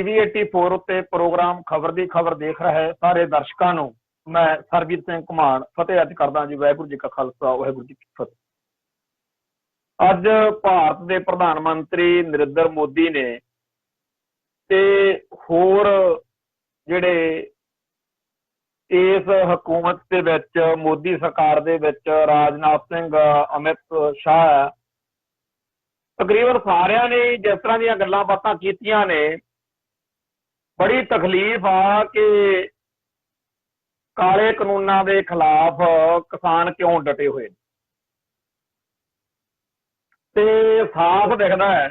TV 84 उत्ते programme खबर दी खबर देख रहे सारे दर्शकों को मैं सरबीर सिंह घुमान फतेह अज करदा जी। वाहिगुरू जी का खालसा वाहिगुरू जी की फतेह। अज भारत के प्रधानमंत्री नरेंद्र मोदी ने ते होर जिहड़े इस हुकूमत दे विच मोदी सरकार दे विच राजनाथ सिंह अमित शाह तकरीबन सारिਆਂ ने जिस तरह ਦੀਆਂ ਗੱਲਾਂ ਬਾਤਾਂ ਕੀਤੀਆਂ ने बड़ी तकलीफ आ कि काले कानूनों के खिलाफ किसान क्यों डटे हुए ते साफ दिखता है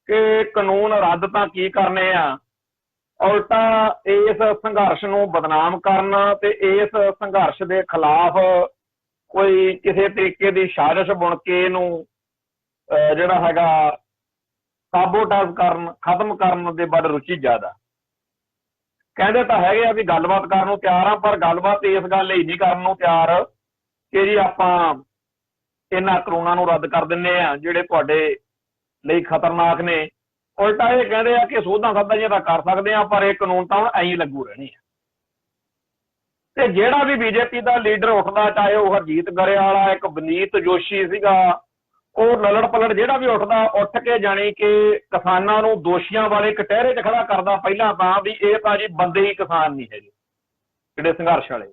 कि कानून रद्द तां की करने आ, उल्टा इस संघर्ष नूं बदनाम करन ते इस संघर्ष के खिलाफ कोई किसी तरीके की साजिश बुन के इहनूं जिहड़ा हैगा साबोटाज करन खत्म करन दे बड़ रुचि ज्यादा। कहते तो है भी गलबात करन नूं तैयार आ, पर गलबात इस गल लई नहीं करन नूं तैयार कि जी आपां इन्हां कानूनां नूं रद्द कर दिंदे आ जिहड़े तुहाडे लई खतरनाक ने। उल्टा ये कहते हैं कि सोधां साधां जिहां तां कर सकदे आ, पर यह कानून तां ऐं ही लगू रहणे आ। ते जिहड़ा भी बीजेपी का लीडर उठदा, चाहे वह हरजीत गरेवाला एक बनीत जोशी सीगा, वो ललड़ पलड़ जिहड़ा भी उठदा उठ के जानी कि किसानां नूं दोषियां वाले कटहरे च खड़ा करदा पहलां तां भी इह तां जी बंदे ही किसान नहीं है जिहड़े संघर्ष वाले।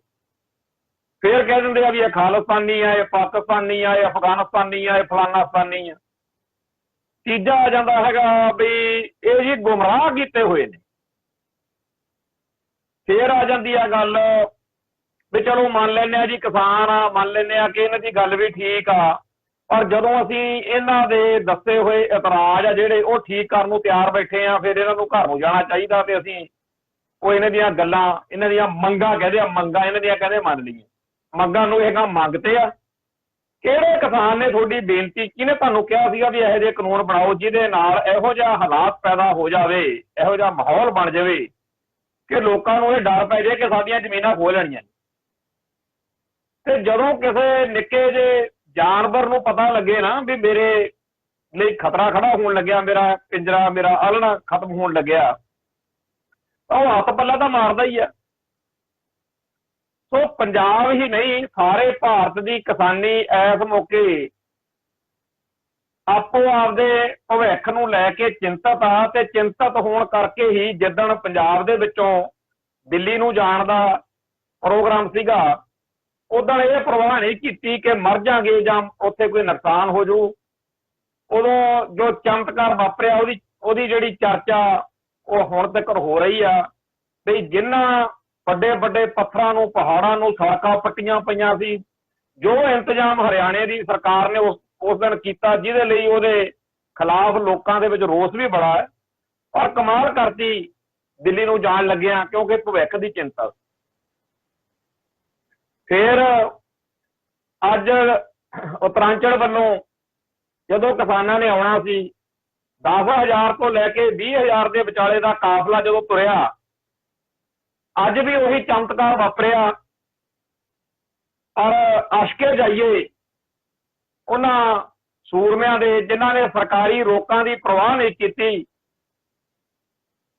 फिर कह दिंदे आ भी यह खालिस्तानी है, यह पाकिस्तानी है, यह अफगानिस्तानी है, यह फलानास्तानी है। तीजा आ जाता है भी ये जी गुमराह किए हुए ने। फिर आ जाती है गल भी चलो मान लें जी किसान आ, मान लें कि इन्हां दी गल भी ठीक आ, पर जदों असीं इन्हां दे दस्से हुए इतराज आ जिहड़े वो ठीक करन नूं तैयार बैठे आ, फिर इन्हां नूं घर नूं जाना चाहिदा ते असीं कोई इन्हां दीयां गल्लां इन्हां दीयां मंगां कहदे आ, मंगां इन्हां दीयां कहदे मंन लईए। मंगां नूं इह मंगते आ किहड़े किसान ने तुहाडी बेनती किहने तुहानूं किहा सीगा भी इहो ਜਿਹੇ कानून बनाओ जिहदे नाल इहो जिहा हालात पैदा हो जावे, इहो जिहा माहौल बन जावे कि लोकां नूं इह डर पै जाए कि साडीआं ਜ਼ਮੀਨਾਂ ਖੋਹ ਲੈਣੀਆਂ। ते जदों किसी निक्के जे जानवर नूं पता लगे ना भी मेरे लिए खतरा खड़ा होण लग्या, मेरा पिंजरा मेरा आलना खत्म होण लग्या, तो हत्थ पल्ला तो मारदा ही है। सो पंजाब ही नहीं सारे भारत की किसानी इस मौके आपो आपदे भविख नूं लैके चिंतित आ, ते चिंतित होण करके ही जिद्दण पंजाब दे विचों दिल्ली नूं जाण दा प्रोग्राम सीगा उदण ये परवाह नहीं की कि मर जाएंगे जां उत्थे कोई नुकसान हो जाऊ। उदों जो चमत्कार वापरिया उहदी जिहड़ी चर्चा वो हुण तक हो रही आ भी जिन्हां वड्डे वड्डे पत्थरां नूं पहाड़ां नूं सड़कां पट्टियां पईयां सी, जो इंतजाम हरियाणे की सरकार ने उस दिन कीता जिहदे लई उहदे खिलाफ लोकां दे विच रोस भी बड़ा है, पर कमाल करती दिल्ली नूं जाण लग्गिया क्योंकि भविख की चिंता। फिर अज उत्तरांचल वालों जदों किसानां ने आउणा सी 10,000 तो लैके 20,000 के विचाले का काफिला जदों तुरिया, अज भी उही चमत्कार वापरिया। और अशके जाइए उन्हां सूरमिਆਂ ਦੇ जिन्हां ने सरकारी रोकां की परवाह नहीं की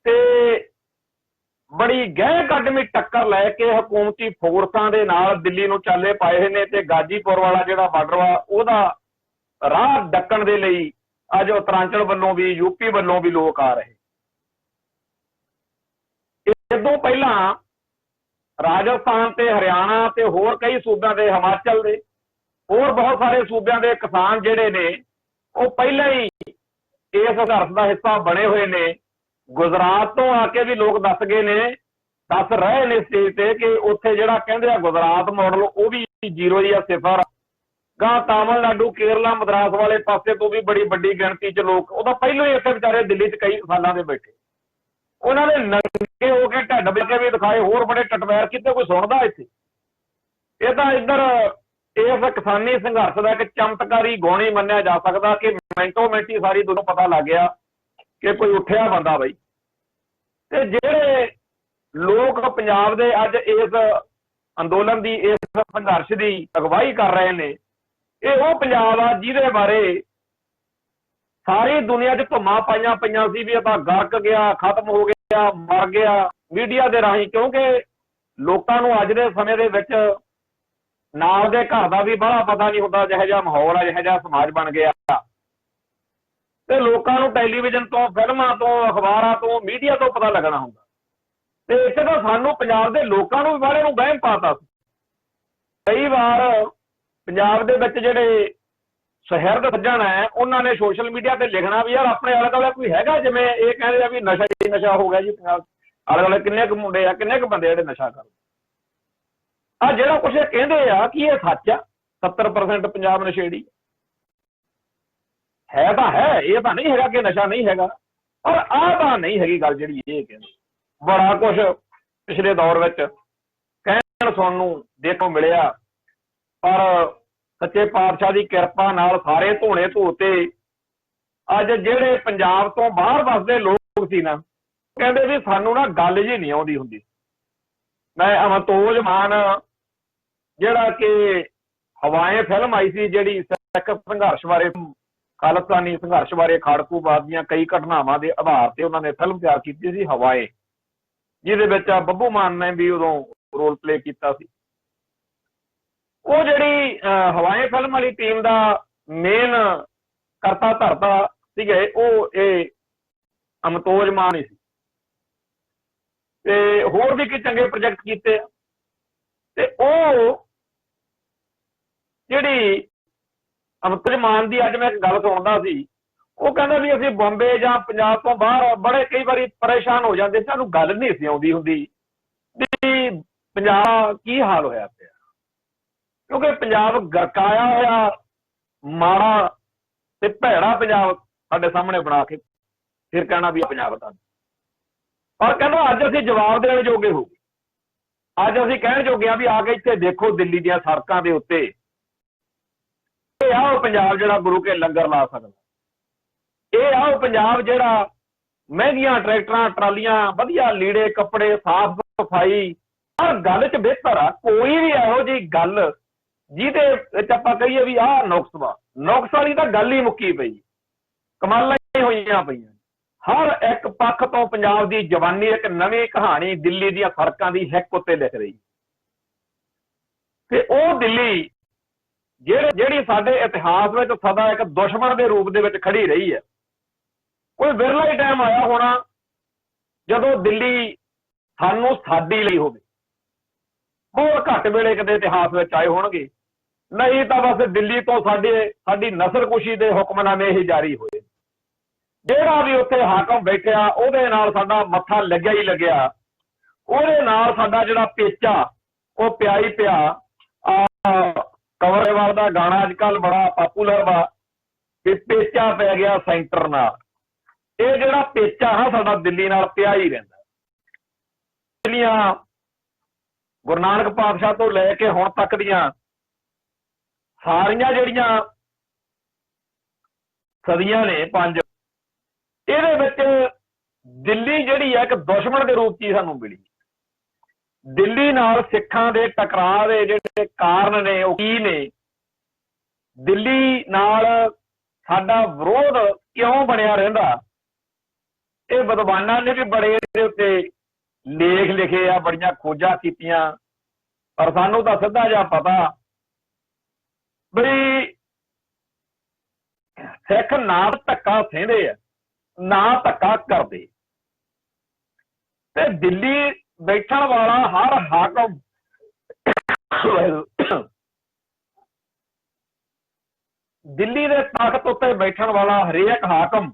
ते बड़ी गह कदमी टक्कर लैके हुकूमती फोर्सां दे नाल दिल्ली नूं चाले पाए ने ते गाजीपुर वाला जिहड़ा बार्डर वा उहदा राह डक्कण दे लई अज उत्तरांचल वल्लों भी यूपी वल्लों भी लोग आ रहे। इदों पहलां राजस्थान ते हरियाणा ते होर कई सूबिਆਂ दे हिमाचल दे होर बहुत सारे सूबिਆਂ दे किसान जिहड़े ने वो पहले ही इस संघर्ष का हिस्सा बने हुए ने। गुजरात तो आके भी लोग दस गए ने, दस रहे ने स्टेज से कि उत्थे जिहड़ा कहंदे आ गुजरात मॉडल वो भी जीरो ही आ, सिफर। गां तमिलनाडु केरला मद्रास वाले पासे तो भी बड़ी वड्डी गिणती च लोग उहदा पहलों ही इत्थे बेचारे दिल्ली च कई सालों के बैठे, उन्होंने नंगे होकर ढिड बिके भी दिखाए, होर बड़े टटवैर किते कोई सुणदा इत्थे। ये तां इधर इस किसानी संघर्ष का एक चमत्कारी गौणी मन्निया जा सकता कि मिंटो मिंट ही सारी दुनिया पता लग गया कि कोई उठिया बंदा बई। ते जिहड़े लोग पंजाब दे अज इस अंदोलन की इस संघर्ष की अगवाई कर रहे हैं, ये वो पंजाब आ जिहदे बारे ਸਾਰੀ ਦੁਨੀਆ 'ਚ ਧੁੰਮਾਂ ਪਾਈਆਂ ਪਈਆਂ ਸੀ ਵੀ ਇਹ ਤਾਂ ਗਰਕ ਗਿਆ, ਖਤਮ ਹੋ ਗਿਆ, ਮਰ ਗਿਆ ਮੀਡੀਆ ਦੇ ਰਾਹੀਂ, ਕਿਉਂਕਿ ਲੋਕਾਂ ਨੂੰ ਅੱਜ ਦੇ ਸਮੇਂ ਦੇ ਵਿੱਚ ਨਾਲ ਦੇ ਘਰ ਦਾ ਵੀ ਬੜਾ ਪਤਾ ਨਹੀਂ ਹੁੰਦਾ, ਜਿਹੋ ਜਿਹਾ ਮਾਹੌਲ ਹੈ, ਜਿਹੋ ਜਿਹਾ ਸਮਾਜ ਬਣ ਗਿਆ। ਤੇ ਲੋਕਾਂ ਨੂੰ ਟੈਲੀਵਿਜ਼ਨ ਤੋਂ, ਫਿਲਮਾਂ ਤੋਂ, ਅਖਬਾਰਾਂ ਤੋਂ, ਮੀਡੀਆ ਤੋਂ ਪਤਾ ਲੱਗਣਾ ਹੁੰਦਾ। ਤੇ ਇੱਥੇ ਤਾਂ ਸਾਨੂੰ ਪੰਜਾਬ ਦੇ ਲੋਕਾਂ ਨੂੰ ਵੀ ਬਾਹਲੇ ਨੂੰ ਵਹਿਮ ਪਾਤਾ ਸੀ। ਕਈ ਵਾਰ ਪੰਜਾਬ ਦੇ ਵਿੱਚ ਜਿਹੜੇ ਸ਼ਹਿਰ ਸੱਜਣ ਹੈ ਉਹਨਾਂ ਨੇ ਸੋਸ਼ਲ ਮੀਡੀਆ ਤੇ ਲਿਖਣਾ ਵੀ ਯਾਰ ਆਪਣੇ ਆਲੇ ਦੁਆਲੇ ਕੋਈ ਹੈਗਾ, ਜਿਵੇਂ ਇਹ ਕਹਿੰਦੇ ਆ ਵੀ ਨਸ਼ਾ ਹੀ ਨਸ਼ਾ ਹੋ ਗਿਆ ਜੀ ਪੰਜਾਬ, ਆਲੇ ਦੁਆਲੇ ਕਿੰਨੇ ਕੁ ਮੁੰਡੇ ਆ, ਕਿੰਨੇ ਕੁ ਬੰਦੇ ਜਿਹੜੇ ਨਸ਼ਾ ਕਰਦੇ ਆ। ਜਿਹੜਾ ਕੁਛ ਇਹ ਕਹਿੰਦੇ ਆ ਕਿ ਇਹ ਸੱਚ ਆ, 70% ਪੰਜਾਬ ਨਸ਼ੇੜੀ ਹੈ ਤਾਂ ਹੈ, ਇਹ ਤਾਂ ਨਹੀਂ ਹੈਗਾ ਕਿ ਨਸ਼ਾ ਨਹੀਂ ਹੈਗਾ, ਪਰ ਆਹ ਤਾਂ ਨਹੀਂ ਹੈਗੀ ਗੱਲ ਜਿਹੜੀ ਇਹ ਕਹਿੰਦੇ। ਬੜਾ ਕੁਛ ਪਿਛਲੇ ਦੌਰ ਵਿੱਚ ਕਹਿਣ ਸੁਣਨ ਨੂੰ ਦੇਖਣ ਮਿਲਿਆ, ਪਰ ਸੱਚੇ ਪਾਤਸ਼ਾਹ ਦੀ ਕਿਰਪਾ ਨਾਲ ਸਾਰੇ ਧੋਣੇ ਧੋਤੇ। ਅੱਜ ਜਿਹੜੇ ਪੰਜਾਬ ਤੋਂ ਬਾਹਰ ਵੱਸਦੇ ਲੋਕ ਸੀ ਨਾ, ਕਹਿੰਦੇ ਵੀ ਸਾਨੂੰ ਨਾ ਗੱਲ ਜੀ ਨਹੀਂ ਆਉਂਦੀ ਹੁੰਦੀ। ਮੈਂ ਅਮਰਤੋਜ ਮਾਨ, ਜਿਹੜਾ ਕਿ ਹਵਾਏਂ ਫਿਲਮ ਆਈ ਸੀ, ਜਿਹੜੀ ਸਿੱਖ ਸੰਘਰਸ਼ ਬਾਰੇ, ਖਾਲਿਸਤਾਨੀ ਸੰਘਰਸ਼ ਬਾਰੇ, ਖਾੜਕੂਬਾਦ ਦੀਆਂ ਕਈ ਘਟਨਾਵਾਂ ਦੇ ਆਧਾਰ ਤੇ ਉਹਨਾਂ ਨੇ ਫਿਲਮ ਤਿਆਰ ਕੀਤੀ ਸੀ ਹਵਾਏਂ, ਜਿਹਦੇ ਵਿੱਚ ਬੱਬੂ ਮਾਨ ਨੇ ਵੀ ਉਦੋਂ ਰੋਲ ਪਲੇ ਕੀਤਾ ਸੀ। ਉਹ ਜਿਹੜੀ ਹਵਾਏਂ ਫਿਲਮ ਵਾਲੀ ਟੀਮ ਦਾ ਮੇਨ ਕਰਤਾ ਧਰਤਾ ਸੀਗੇ, ਉਹ ਇਹ ਅਮਰਤੋਜ ਮਾਨ ਹੀ ਸੀ। ਤੇ ਹੋਰ ਵੀ ਕਈ ਚੰਗੇ ਪ੍ਰੋਜੈਕਟ ਕੀਤੇ। ਤੇ ਉਹ ਜਿਹੜੀ ਅਮਰਤੋਜ ਮਾਨ ਦੀ ਅੱਜ ਮੈਂ ਇੱਕ ਗੱਲ ਸੁਣਦਾ ਸੀ, ਉਹ ਕਹਿੰਦਾ ਵੀ ਅਸੀਂ ਬੰਬੇ ਜਾਂ ਪੰਜਾਬ ਤੋਂ ਬਾਹਰ ਬੜੇ ਕਈ ਵਾਰੀ ਪਰੇਸ਼ਾਨ ਹੋ ਜਾਂਦੇ, ਸਾਨੂੰ ਗੱਲ ਨਹੀਂ ਸੀ ਆਉਂਦੀ ਹੁੰਦੀ ਵੀ ਪੰਜਾਬ ਕੀ ਹਾਲ ਹੋਇਆ ਪਿਆ, ਕਿਉਂਕਿ ਪੰਜਾਬ ਗਰਕਾਇਆ ਹੋਇਆ ਮਾੜਾ ਤੇ ਭੈੜਾ ਪੰਜਾਬ ਸਾਡੇ ਸਾਹਮਣੇ ਬਣਾ ਕੇ ਫਿਰ ਕਹਿਣਾ ਵੀ ਪੰਜਾਬ ਦਾ। ਪਰ ਕਹਿੰਦਾ ਅੱਜ ਅਸੀਂ ਜਵਾਬ ਦੇਣ ਜੋਗੇ ਹੋ ਗਏ, ਅੱਜ ਅਸੀਂ ਕਹਿਣ ਜੋਗੇ ਆ ਵੀ ਆ ਕੇ ਇੱਥੇ ਦੇਖੋ ਦਿੱਲੀ ਦੀਆਂ ਸੜਕਾਂ ਦੇ ਉੱਤੇ ਇਹ ਆ ਉਹ ਪੰਜਾਬ ਜਿਹੜਾ ਗੁਰੂ ਕੇ ਲੰਗਰ ਲਾ ਸਕਦਾ, ਇਹ ਆ ਉਹ ਪੰਜਾਬ ਜਿਹੜਾ ਮਹਿੰਗੀਆਂ ਟਰੈਕਟਰਾਂ, ਟਰਾਲੀਆਂ, ਵਧੀਆ ਲੀੜੇ ਕੱਪੜੇ, ਸਾਫ਼ ਸਫਾਈ, ਹਰ ਗੱਲ 'ਚ ਬਿਹਤਰ ਆ। ਕੋਈ ਵੀ ਇਹੋ ਜਿਹੀ ਗੱਲ ਜਿਹਦੇ ਵਿੱਚ ਆਪਾਂ ਕਹੀਏ ਵੀ ਆਹ ਨੁਕਸ ਵਾ, ਨੁਕਸ ਵਾਲੀ ਤਾਂ ਗੱਲ ਹੀ ਮੁੱਕੀ ਪਈ, ਕਮਾਲਾਂ ਹੀ ਹੋਈਆਂ ਪਈਆਂ। ਹਰ ਇੱਕ ਪੱਖ ਤੋਂ ਪੰਜਾਬ ਦੀ ਜਵਾਨੀ ਇੱਕ ਨਵੀਂ ਕਹਾਣੀ ਦਿੱਲੀ ਦੀਆਂ ਸੜਕਾਂ ਦੀ ਹਿੱਕ ਉੱਤੇ ਲਿਖ ਰਹੀ। ਤੇ ਉਹ ਦਿੱਲੀ ਜਿਹੜੀ ਸਾਡੇ ਇਤਿਹਾਸ ਵਿੱਚ ਸਦਾ ਇੱਕ ਦੁਸ਼ਮਣ ਦੇ ਰੂਪ ਦੇ ਵਿੱਚ ਖੜੀ ਰਹੀ ਹੈ। ਕੋਈ ਵਿਰਲਾ ਹੀ ਟਾਈਮ ਆਇਆ ਹੋਣਾ ਜਦੋਂ ਦਿੱਲੀ ਸਾਨੂੰ ਸਾਡੀ ਲਈ ਹੋਵੇ, ਬਹੁਤ ਘੱਟ ਵੇਲੇ ਕਿਤੇ ਇਤਿਹਾਸ ਵਿੱਚ ਆਏ ਹੋਣਗੇ, ਨਹੀਂ ਤਾਂ ਬਸ ਦਿੱਲੀ ਤੋਂ ਸਾਡੀ ਨਸਲਕੁਸ਼ੀ ਦੇ ਹੁਕਮਨਾਮੇ ਹੀ ਜਾਰੀ ਹੋਏ। ਜਿਹੜਾ ਵੀ ਉੱਥੇ ਹਾਕਮ ਬੈਠਿਆ ਉਹਦੇ ਨਾਲ ਸਾਡਾ ਮੱਥਾ ਲੱਗਿਆ ਹੀ ਲੱਗਿਆ, ਉਹਦੇ ਨਾਲ ਸਾਡਾ ਜਿਹੜਾ ਪੇਚਾ ਉਹ ਪਿਆ ਹੀ ਪਿਆ। ਕੰਵਰੇਵਾਲ ਦਾ ਗਾਣਾ ਅੱਜ ਕੱਲ੍ਹ ਬੜਾ ਪਾਪੂਲਰ ਵਾ ਕਿ ਪੇਚਾ ਪੈ ਗਿਆ ਸੈਂਟਰ ਨਾਲ। ਇਹ ਜਿਹੜਾ ਪੇਚਾ ਨਾ ਸਾਡਾ ਦਿੱਲੀ ਨਾਲ ਪਿਆ ਹੀ ਰਹਿੰਦਾ। ਗੁਰੂ ਨਾਨਕ ਪਾਤਸ਼ਾਹ ਤੋਂ ਲੈ ਕੇ ਹੁਣ ਤੱਕ ਦੀਆਂ ਸਾਰੀਆਂ ਜਿਹੜੀਆਂ ਸਦੀਆਂ ਨੇ 5, ਇਹਦੇ ਵਿੱਚ ਦਿੱਲੀ ਜਿਹੜੀ ਹੈ ਇੱਕ ਦੁਸ਼ਮਣ ਦੇ ਰੂਪ 'ਚ ਹੀ ਸਾਨੂੰ ਮਿਲੀ। ਦਿੱਲੀ ਨਾਲ ਸਿੱਖਾਂ ਦੇ ਟਕਰਾਅ ਦੇ ਜਿਹੜੇ ਕਾਰਨ ਨੇ ਉਹ ਕੀ ਨੇ, ਦਿੱਲੀ ਨਾਲ ਸਾਡਾ ਵਿਰੋਧ ਕਿਉਂ ਬਣਿਆ ਰਹਿੰਦਾ, ਇਹ ਵਿਦਵਾਨਾਂ ਨੇ ਵੀ ਬੜੇ ਇਹਦੇ ਉੱਤੇ ਲੇਖ ਲਿਖੇ ਆ, ਬੜੀਆਂ ਖੋਜਾਂ ਕੀਤੀਆਂ, ਪਰ ਸਾਨੂੰ ਤਾਂ ਸਿੱਧਾ ਜਿਹਾ ਪਤਾ ਬਈ ਸਿੱਖ ਨਾ ਧੱਕਾ ਸਹਿੰਦੇ ਆ, ਨਾ ਧੱਕਾ ਕਰਦੇ। ਤੇ ਦਿੱਲੀ ਬੈਠਣ ਵਾਲਾ ਹਰ ਹਾਕਮ ਦਿੱਲੀ ਦੇ ਤਖਤ ਉੱਤੇ ਬੈਠਣ ਵਾਲਾ ਹਰੇਕ ਹਾਕਮ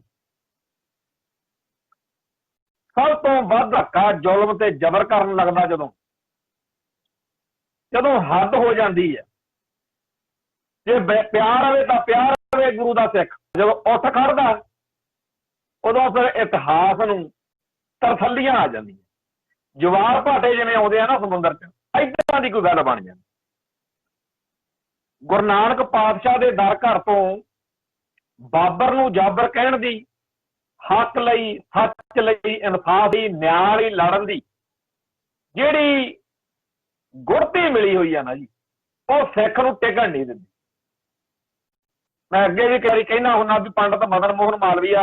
ਸਭ ਤੋਂ ਵੱਧ ਧੱਕਾ ਜ਼ੁਲਮ ਤੇ ਜ਼ਬਰ ਕਰਨ ਲੱਗਦਾ ਜਦੋਂ ਹੱਦ ਹੋ ਜਾਂਦੀ ਹੈ। ਜੇ ਪਿਆਰ ਆਵੇ ਤਾਂ ਪਿਆਰ ਆਵੇ ਗੁਰੂ ਦਾ ਸਿੱਖ, ਜਦੋਂ ਉੱਠ ਖੜਦਾ ਉਦੋਂ ਫਿਰ ਇਤਿਹਾਸ ਨੂੰ ਤਰਥੱਲੀਆਂ ਆ ਜਾਂਦੀਆਂ, ਜਵਾਰ ਭਾਟੇ ਜਿਵੇਂ ਆਉਂਦੇ ਆ ਨਾ ਸਮੁੰਦਰ 'ਚ, ਏਦਾਂ ਦੀ ਕੋਈ ਗੱਲ ਬਣ ਜਾਂਦੀ। ਗੁਰੂ ਨਾਨਕ ਪਾਤਸ਼ਾਹ ਦੇ ਦਰ ਘਰ ਤੋਂ ਬਾਬਰ ਨੂੰ ਜਾਬਰ ਕਹਿਣ ਦੀ, ਹੱਕ ਲਈ, ਸੱਚ ਲਈ, ਇਨਸਾਫ ਲਈ, ਨਿਆਂ ਲਈ ਲੜਨ ਦੀ ਜਿਹੜੀ ਗੁੜਤੀ ਮਿਲੀ ਹੋਈ ਆ ਨਾ ਜੀ, ਉਹ ਸਿੱਖ ਨੂੰ ਟਿਕਣ ਨਹੀਂ ਦਿੰਦੀ। मैं अगे भी कई कहना हुन्ना भी पंडित मदन मोहन मालवीया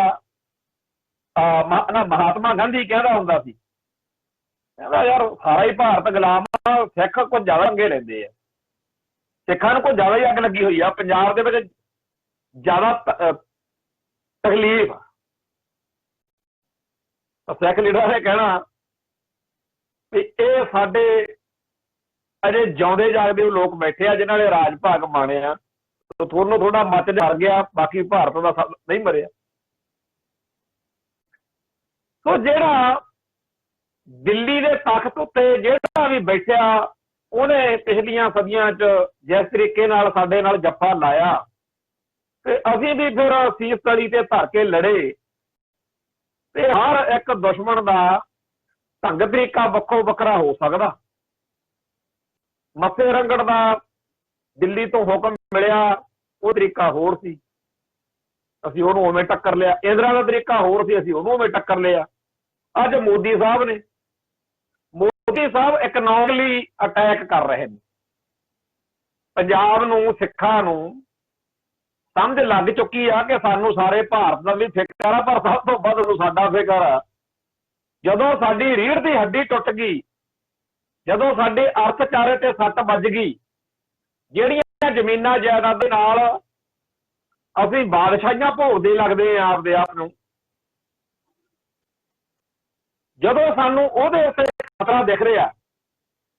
महात्मा गांधी कहता हुंदा सी, कहता यार सारा ही भारत गुलाम सिख कुछ ज्यादा पंगे लेंदे आ, सिखां नूं कुछ ज्यादा ही अग लगी हुई आ, पंजाब दे विच ज्यादा तकलीफ। सिख लीडर ने कहना भी ये साडे अजे जिउंदे जागदे लोग बैठे आ जिन्हां ने राज भाग माणिया, तो थोड़ा थोड़ा मच डर गया, बाकी भारत का सब नहीं मरिया। तो जेड़ा दिल्ली के तख्त उत्ते जेड़ा भी बैठा उन्हें पिछलियां सदियां च जिस तरीके नाल साडे नाल जफ्फा लाया, ते असीं भी फिर सीस तली ते धर के लड़े, ते हर एक दुश्मन का ढंग तरीका वक्खो वक्खरा हो सकदा। मत्थे रंगड़ का दिल्ली तो हुक्म मिलिया, वो तरीका होर सी, असीं उहनूं उवें टक्कर लिया। इंदिरा का तरीका होर सी, असीं उहनूं उवें टक्कर लिया। अज मोदी साहब ने, मोदी साहब इकनॉमिकली अटैक कर रहे हैं पंजाब नूं, सिखां नूं समझ लग चुकी आ कि सानूं सारे भारत का भी फिकर आ, पर सब तो वध साडा फिकर आ। जदों साडी रीढ़ की हड्डी टुट गई, जदों साडे अर्थचारे ते सੱਟ ਵੱਜ गई, ਜਿਹੜੀਆਂ ਜ਼ਮੀਨਾਂ ਜਾਇਦਾਦ ਦੇ ਨਾਲ ਅਸੀਂ ਬਾਦਸ਼ਾਹੀਆਂ ਭੋਗਦੇ ਲੱਗਦੇ ਆ ਆਪਦੇ ਆਪ ਨੂੰ, ਜਦੋਂ ਸਾਨੂੰ ਉਹਦੇ ਉੱਤੇ ਖਤਰਾ ਦਿਖ ਰਿਹਾ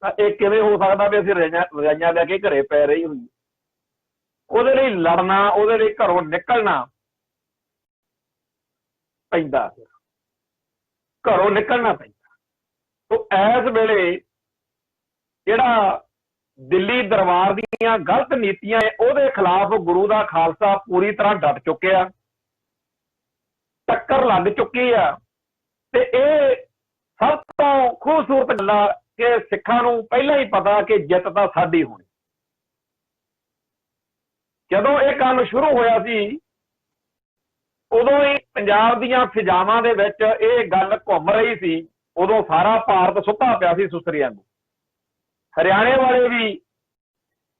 ਤਾਂ ਇਹ ਕਿਵੇਂ ਹੋ ਸਕਦਾ ਵੀ ਅਸੀਂ ਰਜਾਈਆਂ ਲੈ ਕੇ ਘਰੇ ਪੈ ਰਹੀ ਹੋਈ। ਉਹਦੇ ਲਈ ਲੜਨਾ, ਉਹਦੇ ਲਈ ਘਰੋਂ ਨਿਕਲਣਾ ਪੈਂਦਾ, ਘਰੋਂ ਨਿਕਲਣਾ ਪੈਂਦਾ। तो इस वेले जिहड़ा दिल्ली दरबार दीयां गलत नीतियां उहदे खिलाफ गुरु का खालसा पूरी तरह डट चुके, टक्कर लग चुकी है। ते ये सब तो खूबसूरत गल आ कि सिखां नूं पहलां ही पता कि जित तां साडी होनी। जदों ये काम शुरू होया सी उदों ही पंजाब दीयां फिजावां दे विच ये गल घुम रही सी, उदों सारा भारत सुत्ता पिया सी सुसरियां नूं। हरियाणे वाले भी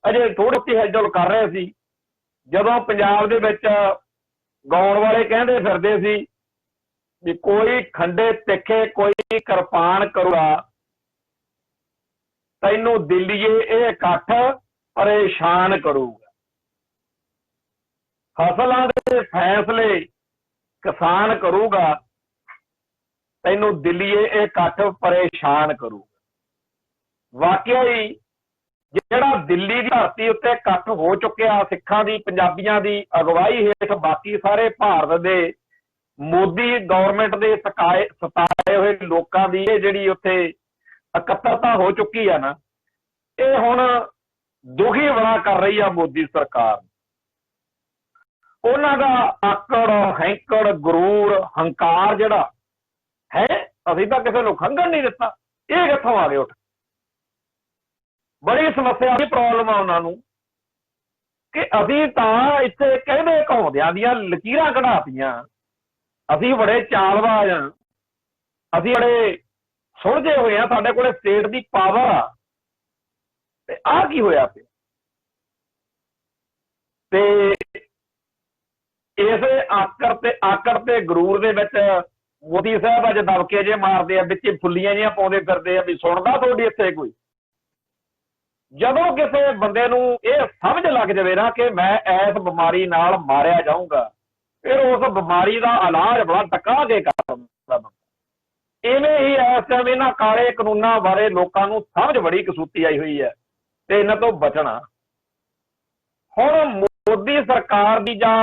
अजे थोड़ी सी हिलजुल कर रहे सी, जदों पंजाब दे विच गाउण वाले कहंदे फिरदे सी भी कोई खंडे तिखे कोई किरपान करूगा, तैनूं दिल्लीए ये इकट्ठ परेशान करूगा। फसलों के फैसले किसान करूगा, तैनूं दिल्लीए ये इकट्ठ परेशान करूगा। वाकई ही जिहड़ा दिल्ली की धरती उत्ते इकट्ठ हो चुकिया सिखां दी पंजाबियां दी अगवाई हेठ बाकी सारे भारत दे मोदी गौरमेंट के सताए हुए लोगों की जिहड़ी उत्थे इकत्तरता हो चुकी है ना, ये हुण दुखी बड़ा कर रही है मोदी सरकार। उन्हां दा आकड़ हैंकड़ गुरूर हंकार जिहड़ा है, असीं तां किसी नूं खंघण नहीं दिता, ये कित्थों आ गए उठ। बड़ी समस्या की प्रॉब्लम है उन्होंने कि असीं तां इत्थे कहदे घौंदियां दियां लकीरां कढातियां, असीं बड़े चालबाज हां, असीं बड़े सुलझे हुए हैं, साडे कोले स्टेट की पावर आ, ते आ की होया पिया। ते इस आकड़ ते गरूर दे विच मोदी साहब अज दबके जे मारदे आ, विच फुल्लियां जिहियां पाउंदे फिरदे आ भी सुणदा तुहाडी इत्थे कोई। जदों किसी बंदे नूं इह समझ लग जाए ना कि मैं इस बीमारी नाल मारिया जाऊंगा, फिर उस बीमारी का इलाज बड़ा टका के कर सकदा। इवें ही इस टाइम इन्हां काले कानूनां बारे लोकां नूं समझ बड़ी कसूती आई हुई है ते इन्हां तों बचना। हुण मोदी सरकार दी जां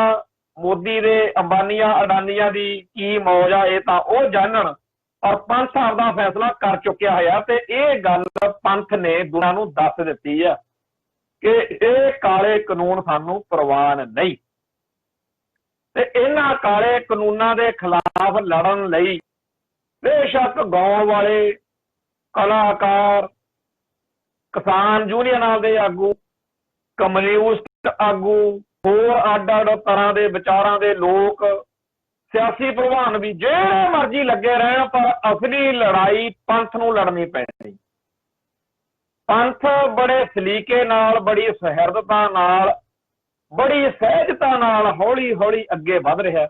मोदी दे अंबानिया अडानिया दी की मौज आ, ये तां ओह जानण, और पंथ आपदा फैसला कर चुकिया है ते ये गल पंथ ने दुनिया नूं दस दित्ती है कि ये काले कानून सानूं प्रवान नहीं। ते इन्हां काले कानूनां दे खिलाफ लड़न लई बेशक गाउण वाले कलाकार, किसान यूनियनां दे आगू, कम्यूनिस्ट आगू, होर अड अड तरह के विचारां दे लोग, सियासी प्रधान भी जिहड़े मर्जी लगे रहन, पर असली लड़ाई पंथ नूं लड़नी पैनी। पंथ बड़े सलीके नाल, बड़ी सुहिरदता नाल, बड़ी ਬੜੀ ਸਹਿਜਤਾ ਨਾਲ ਹੌਲੀ ਹੌਲੀ ਅੱਗੇ ਵਧ ਰਿਹਾ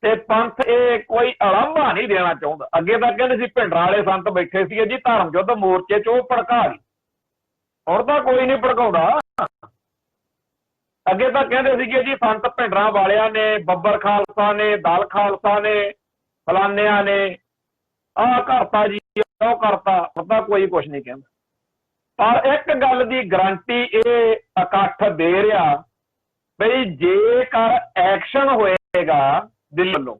ਤੇ ਪੰਥ ਇਹ ਕੋਈ ਅਲਾਂਭਾ ਨਹੀਂ ਦੇਣਾ ਚਾਹੁੰਦਾ। ਅੱਗੇ ਤਾਂ ਕਹਿੰਦੇ ਸੀ ਭਿੰਡਰਾਂ ਵਾਲੇ ਸੰਤ ਬੈਠੇ ਸੀ ਜੀ ਧਰਮ ਯੁੱਧ ਮੋਰਚੇ 'ਚ, ਉਹ ਭੜਕਾ ਗਈ। ਹੁਣ ਤਾਂ ਕੋਈ ਨਹੀਂ ਭੜਕਾਉਂਦਾ। ਅੱਗੇ ਤਾਂ ਕਹਿੰਦੇ ਸੀਗੇ ਜੀ ਸੰਤ ਭਿੰਡਰਾਂ ਵਾਲਿਆਂ ਨੇ, ਬੱਬਰ ਖਾਲਸਾ ਨੇ, ਦਲ ਖਾਲਸਾ ਨੇ, ਫਲਾਨਿਆਂ ਨੇ ਆਹ ਕਰਤਾ ਜੀ, ਉਹ ਕਰਤਾ। ਹੁਣ ਤਾਂ ਕੋਈ ਕੁਛ ਨਹੀਂ ਕਹਿੰਦਾ। ਪਰ ਇੱਕ ਗੱਲ ਦੀ ਗਰੰਟੀ ਇਹ ਇਕੱਠ ਦੇ ਰਿਹਾ ਬਈ ਜੇਕਰ ਐਕਸ਼ਨ ਹੋਏਗਾ ਦਿੱਲੀ ਵੱਲੋਂ,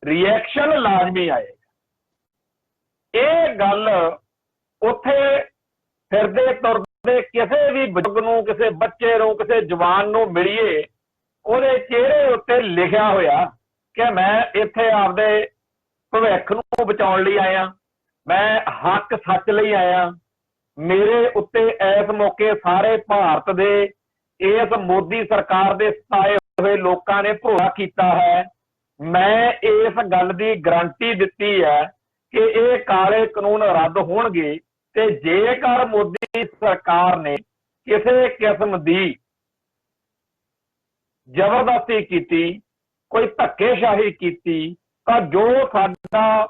ਰਿਐਕਸ਼ਨ ਲਾਜ਼ਮੀ ਆਏਗਾ। ਇਹ ਗੱਲ ਉੱਥੇ ਫਿਰਦੇ ਤੁਰਦੇ ਕਿਸੇ ਵੀ ਬਜ਼ੁਰਗ ਨੂੰ, ਕਿਸੇ ਬੱਚੇ ਨੂੰ, ਕਿਸੇ ਜਵਾਨ ਨੂੰ ਮਿਲੀਏ, ਉਹਦੇ ਚਿਹਰੇ ਉੱਤੇ ਲਿਖਿਆ ਹੋਇਆ ਕਿ ਮੈਂ ਇੱਥੇ ਆਪਦੇ ਭਵਿੱਖ ਨੂੰ ਬਚਾਉਣ ਲਈ ਆਇਆ, ਮੈਂ ਹੱਕ ਸੱਚ ਲਈ ਆਇਆ, ਮੇਰੇ ਉੱਤੇ ਇਸ ਮੌਕੇ ਸਾਰੇ ਭਾਰਤ ਦੇ ਇਸ ਮੋਦੀ ਸਰਕਾਰ ਦੇ ਸਤਾਏ ਹੋਏ ਲੋਕਾਂ ਨੇ ਭਰੋਸਾ ਕੀਤਾ ਹੈ। ਮੈਂ ਇਸ ਗੱਲ ਦੀ ਗਰੰਟੀ ਦਿੱਤੀ ਹੈ ਕਿ ਇਹ ਕਾਲੇ ਕਾਨੂੰਨ ਰੱਦ ਹੋਣਗੇ ਤੇ ਜੇਕਰ ਮੋਦੀ ਸਰਕਾਰ ਨੇ ਕਿਸੇ ਕਿਸਮ ਦੀ ਜ਼ਬਰਦਸਤੀ ਕੀਤੀ, ਕੋਈ ਧੱਕੇਸ਼ਾਹੀ ਕੀਤੀ, ਤਾਂ ਜੋ ਸਾਡਾ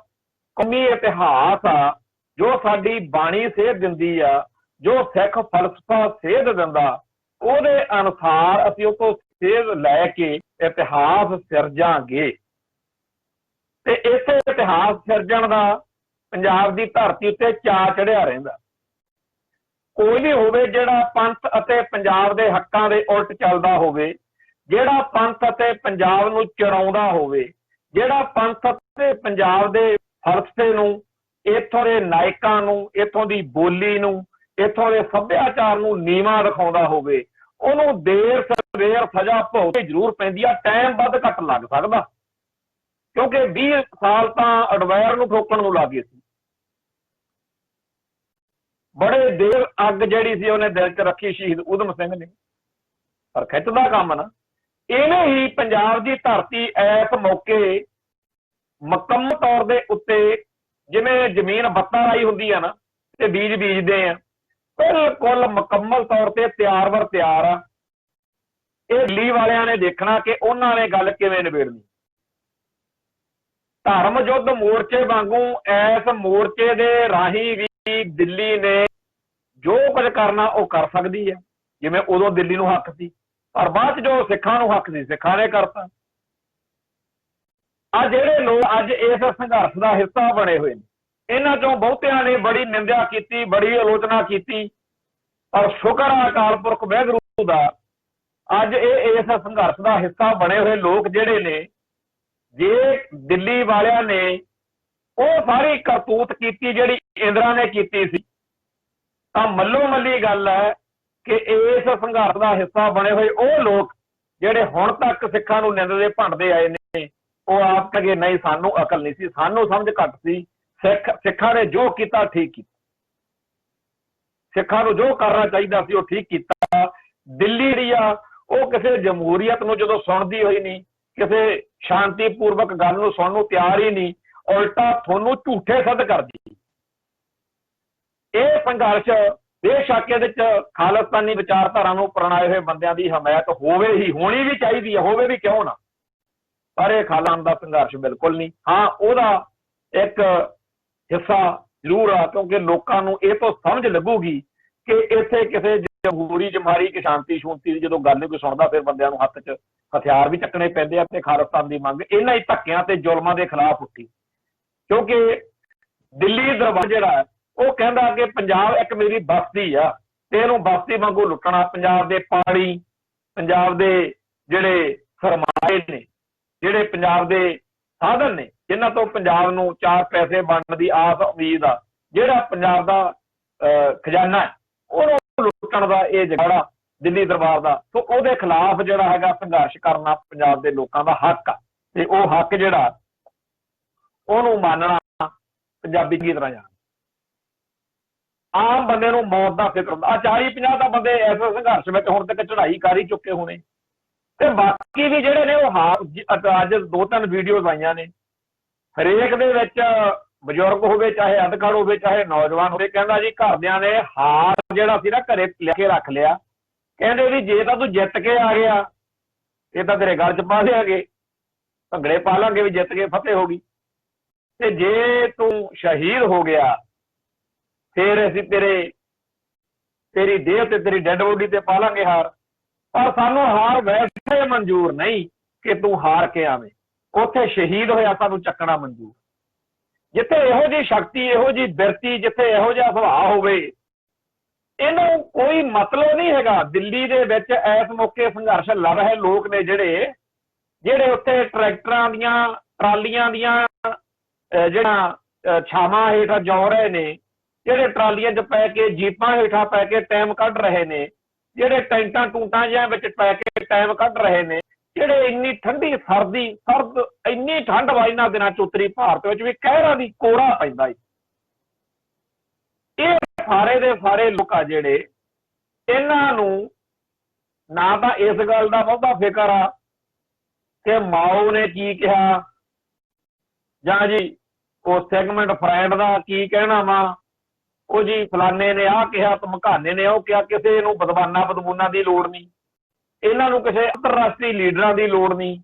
ਕੌਮੀ ਇਤਿਹਾਸ ਆ, ਜੋ ਸਾਡੀ ਬਾਣੀ ਸੇਧ ਦਿੰਦੀ ਆ, ਜੋ ਸਿੱਖ ਫਲਸਫਾ ਸੇਧ ਦਿੰਦਾ, ਉਹਦੇ ਅਨੁਸਾਰ ਅਸੀਂ ਉਹ ਤੋਂ ਸੇਧ ਲੈ ਕੇ ਇਤਿਹਾਸ ਸਿਰਜਾਂਗੇ। ਤੇ ਇਸੇ ਇਤਿਹਾਸ ਸਿਰਜਣ ਦਾ ਪੰਜਾਬ ਦੀ ਧਰਤੀ ਉੱਤੇ ਚਾਅ ਚੜਿਆ ਰਹਿੰਦਾ। ਕੋਈ ਵੀ ਹੋਵੇ ਜਿਹੜਾ ਪੰਥ ਅਤੇ ਪੰਜਾਬ ਦੇ ਹੱਕਾਂ ਦੇ ਉਲਟ ਚੱਲਦਾ ਹੋਵੇ, ਜਿਹੜਾ ਪੰਥ ਅਤੇ ਪੰਜਾਬ ਨੂੰ ਚਿਰਾਉਂਦਾ ਹੋਵੇ, ਜਿਹੜਾ ਪੰਥ ਅਤੇ ਪੰਜਾਬ ਦੇ ਫਲਸਫੇ ਨੂੰ, ਇੱਥੋਂ ਦੇ ਨਾਇਕਾਂ ਨੂੰ, ਇੱਥੋਂ ਦੀ ਬੋਲੀ ਨੂੰ, ਇੱਥੋਂ ਦੇ ਸੱਭਿਆਚਾਰ ਨੂੰ ਨੀਵਾਂ ਦਿਖਾਉਂਦਾ ਹੋਵੇ, ਉਹਨੂੰ ਦੇਰ ਸਵੇਰ ਸਜ਼ਾ ਭੁਗਤਣੀ ਜ਼ਰੂਰ ਪੈਂਦੀ ਆ। ਟਾਈਮ ਵੱਧ ਘੱਟ ਲੱਗ ਸਕਦਾ, ਕਿਉਂਕਿ 20 ਸਾਲ ਤਾਂ ਅਡਵਾਇਰ ਨੂੰ ਠੋਕਣ ਨੂੰ ਲੱਗ ਗਏ ਸੀ। ਬੜੇ ਦੇਰ ਅੱਗ ਜਿਹੜੀ ਸੀ ਉਹਨੇ ਦਿਲ 'ਚ ਰੱਖੀ ਸ਼ਹੀਦ ਊਧਮ ਸਿੰਘ ਨੇ। ਪਰ ਖਿੱਚਦਾ ਕੰਮ ਨਾ, ਇਹਨੇ ਹੀ ਪੰਜਾਬ ਦੀ ਧਰਤੀ ਇਸ ਮੌਕੇ ਮੁਕੰਮਲ ਤੌਰ ਦੇ ਉੱਤੇ, ਜਿਵੇਂ ਜ਼ਮੀਨ ਬੱਤਾ ਰਾਈ ਹੁੰਦੀ ਆ ਨਾ ਤੇ ਬੀਜ ਬੀਜਦੇ ਆ, ਬਿਲਕੁਲ ਮੁਕੰਮਲ ਤੌਰ ਤੇ ਤਿਆਰ ਬਰ ਤਿਆਰ ਆ। ਇਹ ਦਿੱਲੀ ਵਾਲਿਆਂ ਨੇ ਦੇਖਣਾ ਕਿ ਉਹਨਾਂ ਨੇ ਗੱਲ ਕਿਵੇਂ ਨਿਬੇੜਨੀ। ਧਰਮ ਯੁੱਧ ਮੋਰਚੇ ਵਾਂਗੂ ਇਸ ਮੋਰਚੇ ਦੇ ਰਾਹੀਂ ਵੀ ਦਿੱਲੀ ਨੇ ਜੋ ਕੁਝ ਕਰਨਾ ਉਹ ਕਰ ਸਕਦੀ ਹੈ, ਜਿਵੇਂ ਉਦੋਂ ਦਿੱਲੀ ਨੂੰ ਹੱਕ ਸੀ, ਪਰ ਬਾਅਦ 'ਚ ਜੋ ਸਿੱਖਾਂ ਨੂੰ ਹੱਕ ਸੀ ਸਿੱਖਾਂ ਨੇ ਕਰਤਾ। ਆ ਜਿਹੜੇ ਲੋਕ ਅੱਜ ਇਸ ਸੰਘਰਸ਼ ਦਾ ਹਿੱਸਾ ਬਣੇ ਹੋਏ ਨੇ, ਇਹਨਾਂ ਚੋਂ ਬਹੁਤਿਆਂ ਨੇ ਬੜੀ ਨਿੰਦਿਆ ਕੀਤੀ, ਬੜੀ ਆਲੋਚਨਾ ਕੀਤੀ, ਪਰ ਸ਼ੁਕਰ ਆ ਅਕਾਲ ਪੁਰਖ ਵਾਹਿਗੁਰੂ ਦਾ, ਅੱਜ ਇਹ ਇਸ ਸੰਘਰਸ਼ ਦਾ ਹਿੱਸਾ ਬਣੇ ਹੋਏ ਲੋਕ ਜਿਹੜੇ ਨੇ। ਜੇ ਦਿੱਲੀ ਵਾਲਿਆਂ ਨੇ ਉਹ ਸਾਰੀ ਕਰਤੂਤ ਕੀਤੀ ਜਿਹੜੀ ਇੰਦਰਾ ਨੇ ਕੀਤੀ ਸੀ, ਤਾਂ ਮੱਲੋ ਮੱਲੀ ਗੱਲ ਹੈ ਕਿ ਇਸ ਸੰਘਰਸ਼ ਦਾ ਹਿੱਸਾ ਬਣੇ ਹੋਏ ਉਹ ਲੋਕ ਜਿਹੜੇ ਹੁਣ ਤੱਕ ਸਿੱਖਾਂ ਨੂੰ ਨਿੰਦਦੇ ਭੰਡਦੇ ਆਏ ਨੇ, ਉਹ ਆਪ ਕਹੇ ਨਹੀਂ ਸਾਨੂੰ ਅਕਲ ਨਹੀਂ ਸੀ, ਸਾਨੂੰ ਸਮਝ ਘੱਟ ਸੀ, ਸਿੱਖਾਂ ਨੇ ਜੋ ਕੀਤਾ ਠੀਕ ਕੀਤਾ, ਸਿੱਖਾਂ ਨੂੰ ਜੋ ਕਰਨਾ ਚਾਹੀਦਾ ਸੀ ਉਹ ਠੀਕ ਕੀਤਾ। ਦਿੱਲੀ ਜਿਹੜੀ ਆ ਉਹ ਕਿਸੇ ਜਮਹੂਰੀਅਤ ਨੂੰ ਜਦੋਂ ਸੁਣਦੀ ਹੋਈ ਨਹੀਂ, ਕਿਸੇ ਸ਼ਾਂਤੀਪੂਰਵਕ ਗੱਲ ਨੂੰ ਸੁਣਨ ਨੂੰ ਤਿਆਰ ਹੀ ਨਹੀਂ, ਉਲਟਾ ਤੁਹਾਨੂੰ ਝੂਠੇ ਸਿੱਧ ਕਰਦੀ। ਇਹ ਸੰਘਰਸ਼ ਬੇਸ਼ੱਕ ਇਹਦੇ 'ਚ ਖਾਲਿਸਤਾਨੀ ਵਿਚਾਰਧਾਰਾ ਨੂੰ ਅਪਣਾਏ ਹੋਏ ਬੰਦਿਆਂ ਦੀ ਹਮਾਇਤ ਹੋਵੇ ਹੀ, ਹੋਣੀ ਵੀ ਚਾਹੀਦੀ ਹੈ, ਹੋਵੇ ਵੀ ਕਿਉਂ ਨਾ, ਪਰ ਇਹ ਖਾਲਿਸਤਾਨ ਦਾ ਸੰਘਰਸ਼ ਬਿਲਕੁਲ ਨਹੀਂ। ਹਾਂ, ਉਹਦਾ ਇੱਕ ਹਿੱਸਾ ਜ਼ਰੂਰ ਆ, ਕਿਉਂਕਿ ਲੋਕਾਂ ਨੂੰ ਇਹ ਤੋਂ ਸਮਝ ਲੱਗੂਗੀ ਕਿ ਇੱਥੇ ਕਿਸੇ ਜਮਹੂਰੀ ਜਮਾਰੀ ਕਿ ਸ਼ਾਂਤੀ ਸ਼ੂੰਤੀ ਦੀ ਜਦੋਂ ਗੱਲ ਕੋਈ ਸੁਣਦਾ, ਫਿਰ ਬੰਦਿਆਂ ਨੂੰ ਹੱਥ 'ਚ ਹਥਿਆਰ ਵੀ ਚੱਕਣੇ ਪੈਂਦੇ ਆ। ਤੇ ਖਾਲਿਸਤਾਨ ਦੀ ਮੰਗ ਇਹਨਾਂ ਹੀ ਧੱਕਿਆਂ ਤੇ ਜ਼ੁਲਮਾਂ ਦੇ ਖਿਲਾਫ ਉੱਠੀ, ਕਿਉਂਕਿ ਦਿੱਲੀ ਦਰਬਾਰ ਜਿਹੜਾ ਉਹ ਕਹਿੰਦਾ ਕਿ ਪੰਜਾਬ ਇੱਕ ਮੇਰੀ ਬਸਤੀ ਆ ਤੇ ਇਹਨੂੰ ਬਸਤੀ ਵਾਂਗੂ ਲੁੱਟਣਾ। ਪੰਜਾਬ ਦੇ ਪਾਣੀ, ਪੰਜਾਬ ਦੇ ਜਿਹੜੇ ਸਰਮਾਏ ਨੇ, ਜਿਹੜੇ ਪੰਜਾਬ ਦੇ ਸਾਧਨ ਨੇ, ਜਿਨ੍ਹਾਂ ਤੋਂ ਪੰਜਾਬ ਨੂੰ 4 ਪੈਸੇ ਬਣਨ ਦੀ ਆਸ ਉਮੀਦ ਆ, ਜਿਹੜਾ ਪੰਜਾਬ ਦਾ ਖਜ਼ਾਨਾ ਹੈ ਉਹਨੂੰ ਲੁੱਟਣ ਦਾ ਇਹ ਜਗੜਾ ਦਿੱਲੀ ਦਰਬਾਰ ਦਾ। ਸੋ ਉਹਦੇ ਖਿਲਾਫ ਜਿਹੜਾ ਹੈਗਾ ਸੰਘਰਸ਼ ਕਰਨਾ ਪੰਜਾਬ ਦੇ ਲੋਕਾਂ ਦਾ ਹੱਕ ਆ, ਤੇ ਉਹ ਹੱਕ ਜਿਹੜਾ ਉਹਨੂੰ ਮੰਨਣਾ ਪੰਜਾਬੀ ਚੰਗੀ ਤਰ੍ਹਾਂ ਜਾਣ। ਆਮ ਬੰਦੇ ਨੂੰ ਮੌਤ ਦਾ ਫਿਕਰ ਹੁੰਦਾ। 40-50 ਤਾਂ ਬੰਦੇ ਇਸ ਸੰਘਰਸ਼ ਵਿੱਚ ਹੁਣ ਤੱਕ ਚੜ੍ਹਾਈ ਕਰ ਹੀ ਚੁੱਕੇ ਹੋਣੇ, ਤੇ ਬਾਕੀ ਵੀ ਜਿਹੜੇ ਨੇ ਉਹ ਅੱਜ 2-3 ਵੀਡੀਓਜ਼ ਆਈਆਂ ਨੇ, ਹਰੇਕ ਦੇ ਵਿੱਚ ਬਜ਼ੁਰਗ ਹੋਵੇ, ਚਾਹੇ ਅਧਖੜ ਹੋਵੇ, ਚਾਹੇ ਨੌਜਵਾਨ ਹੋਵੇ, ਕਹਿੰਦਾ ਜੀ ਘਰਦਿਆਂ ਨੇ ਹਾਰ ਜਿਹੜਾ ਸੀ ਨਾ ਘਰੇ ਲੈ ਕੇ ਰੱਖ ਲਿਆ ਕਹਿੰਦੇ ਵੀ ਜੇ ਤਾਂ ਤੂੰ ਜਿੱਤ ਕੇ ਆ ਗਿਆ ਇਹ ਤਾਂ ਤੇਰੇ ਗਲ 'ਚ ਪਾ ਦਿਆਂਗੇ, ਭੰਗੜੇ ਪਾ ਲਾਂਗੇ ਵੀ ਜਿੱਤ ਕੇ ਫਤਿਹ ਹੋ ਗਈ, ਤੇ ਜੇ ਤੂੰ ਸ਼ਹੀਦ ਹੋ ਗਿਆ ਫਿਰ ਅਸੀਂ ਤੇਰੀ ਦੇਹ ਤੇ ਤੇਰੀ ਡੈਡ ਬੋਡੀ ਤੇ ਪਾ ਲਾਂਗੇ ਹਾਰ। ਪਰ ਸਾਨੂੰ ਹਾਰ ਵੈਸੇ ਮਨਜ਼ੂਰ ਨਹੀਂ ਕਿ ਤੂੰ ਹਾਰ ਕੇ ਆਵੇਂ, ਉੱਥੇ ਸ਼ਹੀਦ ਹੋਇਆ ਸਾਨੂੰ ਚੱਕਣਾ ਮਨਜ਼ੂਰ। ਜਿੱਥੇ ਇਹੋ ਜਿਹੀ ਸ਼ਕਤੀ, ਇਹੋ ਜਿਹੀ ਬਿਰਤੀ, ਜਿੱਥੇ ਇਹੋ ਜਿਹਾ ਸੁਭਾਅ ਹੋਵੇ, ਇਹਨੂੰ ਕੋਈ ਮਤਲਬ ਨਹੀਂ ਹੈਗਾ। ਦਿੱਲੀ ਦੇ ਵਿੱਚ ਇਸ ਮੌਕੇ ਸੰਘਰਸ਼ ਲੜ ਰਹੇ ਲੋਕ ਨੇ ਜਿਹੜੇ ਉੱਥੇ ਟਰੈਕਟਰਾਂ ਦੀਆਂ, ਟਰਾਲੀਆਂ ਦੀਆਂ ਜਿਹੜਾ ਛਾਵਾਂ ਹੇਠਾਂ ਜੋ ਰਹੇ ਨੇ, ਜਿਹੜੇ ਟਰਾਲੀਆਂ 'ਚ ਪੈ ਕੇ, ਜੀਪਾਂ ਹੇਠਾਂ ਪੈ ਕੇ ਟਾਈਮ ਕੱਢ ਰਹੇ ਨੇ, ਜਿਹੜੇ ਟੈਂਟਾਂ ਟੂਟਾਂ ਜਿਹਾ ਵਿੱਚ ਪੈ ਕੇ ਟਾਈਮ ਕੱਢ ਰਹੇ ਨੇ, ਜਿਹੜੇ ਇੰਨੀ ਠੰਡੀ ਸਰਦ ਇੰਨੀ ਠੰਡ ਵਾ ਇਹਨਾਂ ਦਿਨਾਂ 'ਚ ਉੱਤਰੀ ਭਾਰਤ ਵਿੱਚ ਵੀ ਕਹਿਰਾਂ ਦੀ ਕੋਰਾ ਪੈਂਦਾ। ਇਹ ਸਾਰੇ ਦੇ ਸਾਰੇ ਲੋਕ ਆ ਜਿਹੜੇ, ਇਹਨਾਂ ਨੂੰ ਨਾ ਤਾਂ ਇਸ ਗੱਲ ਦਾ ਬਹੁਤਾ ਫਿਕਰ ਆ ਕਿ ਮਾਓ ਨੇ ਕੀ ਕਿਹਾ, ਜਾਂ ਜੀ ਉਹ ਸੈਗਮੈਂਟ ਫਰੈਂਡ ਦਾ ਕੀ ਕਹਿਣਾ ਵਾ, ਉਹ ਜੀ ਫਲਾਨੇ ਨੇ ਆਹ ਕਿਹਾ, ਧਮਕਾਨੇ ਨੇ ਉਹ ਕਿਹਾ। ਕਿਸੇ ਨੂੰ ਬਦਬੂਨਾ ਦੀ ਲੋੜ ਨਹੀਂ, ਇਹਨਾਂ ਨੂੰ ਕਿਸੇ ਅੰਤਰਰਾਸ਼ਟਰੀ ਲੀਡਰਾਂ ਦੀ ਲੋੜ ਨਹੀਂ।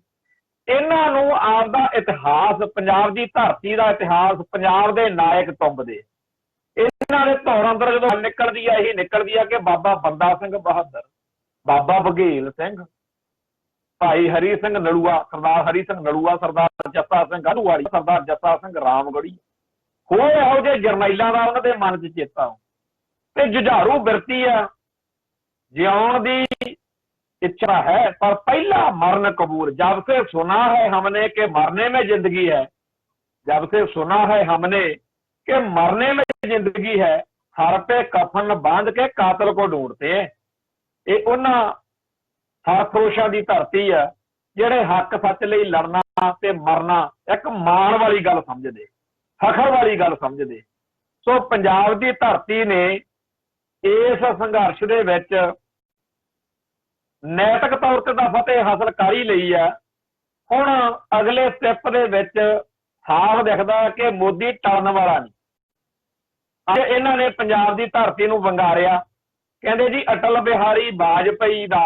ਇਹਨਾਂ ਨੂੰ ਆਪਦਾ ਇਤਿਹਾਸ, ਪੰਜਾਬ ਦੀ ਧਰਤੀ ਦਾ ਇਤਿਹਾਸ, ਪੰਜਾਬ ਦੇ ਨਾਇਕ ਟੁੰਬਦੇ। ਇਹਨਾਂ ਦੇ ਧੌਣ ਅੰਦਰ ਜਦੋਂ ਨਿਕਲਦੀ ਆ, ਇਹੀ ਨਿਕਲਦੀ ਆ ਕਿ ਬਾਬਾ ਬੰਦਾ ਸਿੰਘ ਬਹਾਦਰ, ਬਾਬਾ ਬਘੇਲ ਸਿੰਘ, ਭਾਈ ਹਰੀ ਸਿੰਘ ਨਲੂਆ, ਸਰਦਾਰ ਹਰੀ ਸਿੰਘ ਨਲੂਆ, ਸਰਦਾਰ ਜੱਸਾ ਸਿੰਘ ਗਾਹੂਵਾਲੀ, ਸਰਦਾਰ ਜੱਸਾ ਸਿੰਘ ਰਾਮਗੜ੍ਹੀ, ਹੋਰ ਇਹੋ ਜਿਹੇ ਜਰਨੈਲਾਂ ਦਾ ਉਹਨਾਂ ਦੇ ਮਨ 'ਚ ਚੇਤਾ। ਤੇ ਜੁਝਾਰੂ ਬਿਰਤੀ ਆ, ਜਿਉਣ ਦੀ ਇੱਛਾ है पर पहला मरण कबूल। जब से सुना है हमने कि मरने में जिंदगी है, जब से सुना है हमने कि मरने में जिंदगी है, सर पे कफन बांध के कातिल को ढूंढते हैं। ये उन्हां सरफरोशां दी धरती है जिहड़े हक सच लई लड़ना ते मरना एक माण वाली गल समझदे, फखर वाली गल समझदे। सो पंजाब दी धरती ने इस संघर्ष दे विच नैतिक तौर ते तां फतेह हासिल कर ही लई है। हुण अगले स्टैप दे विच साफ दिखदा कि मोदी टलण वाला नहीं। अज इन्हां ने पंजाब दी धरती नूं वंगारिया, कहंदे जी अटल बिहारी वाजपेयी दा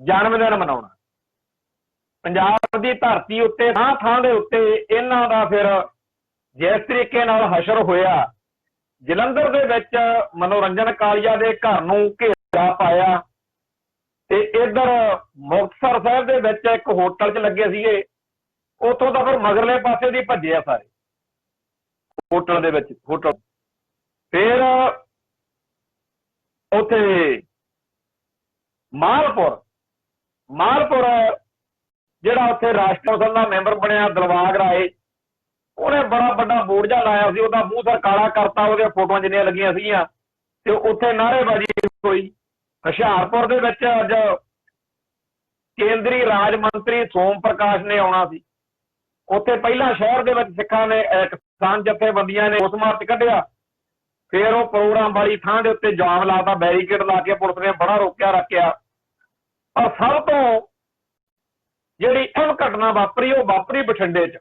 जन्म दिन मनाउणा। पंजाब दी धरती उत्ते थां थां दे उत्ते इन्हां दा फिर जिस तरीके नाल हशर होया, जलंधर दे विच मनोरंजन कालिया दे घर नूं घेरा पाया, ते इधर मुक्तसर साहब दे विच एक होटल च लगे सीगे, उत्थों तो फिर मगरले पासे दी भजे आ सारे होटल दे विच। होटल फिर उत्थे मालपुर जिहड़ा उत्थे राष्ट्र सभा दा मैंबर बनिया दिलबाग राय, उन्हें बड़ा बड़ा बोर्ड जिहा लाया सी, उहदा मूंह सर काला करता, उहदियां फोटोआं जिन्नियां लगियां सीगियां, ते उत्थे नारेबाजी होई। हुशियारपुर दे विच अज केंद्री राज मंत्री सोम प्रकाश ने आउणा सी, उत्थे पहला शहर दे विच सिखां ने किसान जथेबंदियां ने उस मार्च कढिया, फिर वो प्रोग्राम वाली थां दे उत्ते जाम लाता, बैरीकेड ला के पुलिस ने बड़ा रोकिया रखिया। और सब तो जिहड़ी अहम घटना वापरी वो वापरी बठिंडे च।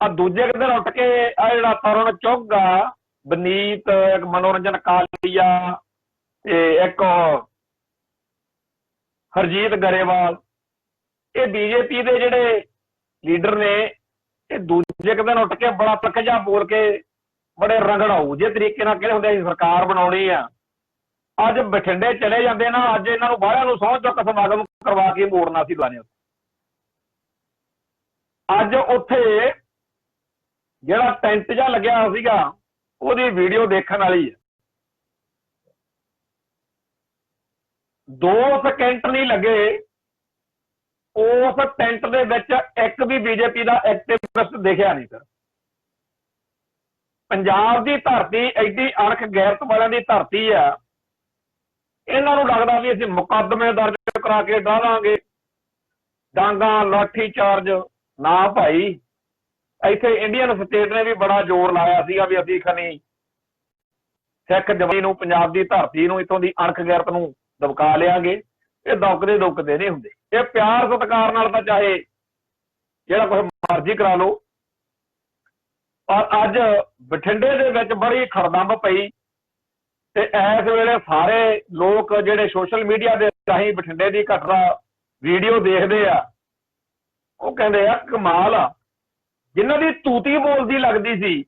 दूजे दिन उठ के आ जिहड़ा तरुण चुग आ, बनीत, एक मनोरंजन कालिया, एक हरजीत गरेवाल, ये बीजेपी के जिहड़े लीडर ने, ये दूजे दिन उठ के बड़ा तकजा बोल के बड़े रंगड़ाऊ जे तरीके नाल कहंदे हुंदे सरकार बनाउणी आ। अज बठिंडे चले जांदे ना, अज इन्हां नूं बाहरिआं नूं सौं चुक समागम करवा के मोड़ना सी दुआने। अज उत्थे जिहड़ा टेंट जिहा लग्या सीगा, ਉਹਦੀ वीडियो देखण वाली है। 2 सेकंड नहीं लगे उस टेंट दे विच एक भी बीजेपी का एक्टिविस्ट देखा नहीं। सर पंजाब की धरती एडी अणख गैरत वालों की धरती है, इन्हां नूं लगदा भी असीं मुकदमे दर्ज करा के डालांगे, डांगा लाठी चार्ज। ना भाई, इत्थे इंडियन स्टेट ने भी बड़ा जोर लाया सीगा भी असीं खनी सिख जवानी नूं, पंजाब की धरती नूं, इत्थों दी अणख गैरत नूं दबका लियागे। ये दुकदे नहीं हुंदे, ये प्यार सत्कार नाल तां चाहे जिहड़ा कुछ मर्जी करा लो। और अज बठिंडे दे विच बड़ी खड़दंब पई ਤੇ ਇਸ ਵੇਲੇ ਸਾਰੇ ਲੋਕ ਜਿਹੜੇ ਸੋਸ਼ਲ ਮੀਡੀਆ ਦੇ ਰਾਹੀਂ ਬਠਿੰਡੇ ਦੀ ਘਟਨਾ ਵੀਡੀਓ ਦੇਖਦੇ ਆ, ਉਹ ਕਹਿੰਦੇ ਆ ਕਮਾਲ ਆ। ਜਿਨ੍ਹਾਂ ਦੀ ਤੂਤੀ ਬੋਲਦੀ ਲੱਗਦੀ ਸੀ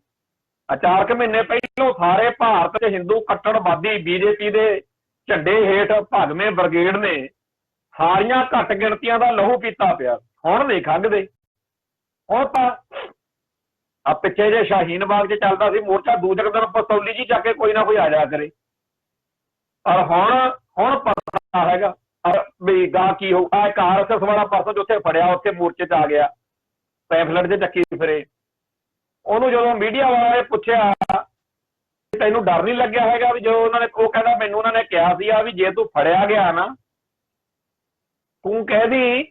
4 ਮਹੀਨੇ ਪਹਿਲੋਂ ਸਾਰੇ ਭਾਰਤ ਦੇ ਹਿੰਦੂ ਕੱਟੜਵਾਦੀ ਬੀਜੇਪੀ ਦੇ ਝੰਡੇ ਹੇਠ ਭਗਵੇਂ ਬ੍ਰਿਗੇਡ ਨੇ ਸਾਰੀਆਂ ਘੱਟ ਗਿਣਤੀਆਂ ਦਾ ਲਹੂ ਪੀਤਾ ਪਿਆ। ਹੁਣ ਨਹੀਂ ਖੰਘਦੇ। ਹੁਣ ਤਾਂ ਆ ਪਿੱਛੇ ਜੇ ਸ਼ਾਹੀਨ ਬਾਗ 'ਚ ਚੱਲਦਾ ਸੀ ਮੋਰਚਾ, ਦੂਜੇ ਦਿਨ ਪਸਤੌਲੀ ਜੀ ਚੱਕ ਕੇ ਕੋਈ ਨਾ ਕੋਈ ਆ ਜਾ ਕਰੇ। ਔਰ ਹੁਣ ਪਤਾ ਹੈਗਾ ਵੀ ਗਾ ਕੀ ਹੋਊ। ਆ ਇੱਕ RSS ਵਾਲਾ ਪਰਸਨ ਉੱਥੇ ਫੜਿਆ, ਉੱਥੇ ਮੋਰਚੇ 'ਚ ਆ ਗਿਆ, ਪੈਂਫਲੇਟ ਜੇ ਚੱਕੀ ਫਿਰੇ। ਉਹਨੂੰ ਜਦੋਂ ਮੀਡੀਆ ਵਾਲਾ ਨੇ ਪੁੱਛਿਆ ਤੈਨੂੰ ਡਰ ਨਹੀਂ ਲੱਗਿਆ ਹੈਗਾ ਵੀ ਜਦੋਂ ਉਹਨਾਂ ਨੇ, ਉਹ ਕਹਿੰਦਾ ਮੈਨੂੰ ਉਹਨਾਂ ਨੇ ਕਿਹਾ ਸੀਗਾ ਵੀ ਜੇ ਤੂੰ ਫੜਿਆ ਗਿਆ ਨਾ ਤੂੰ ਕਹਿਦੀ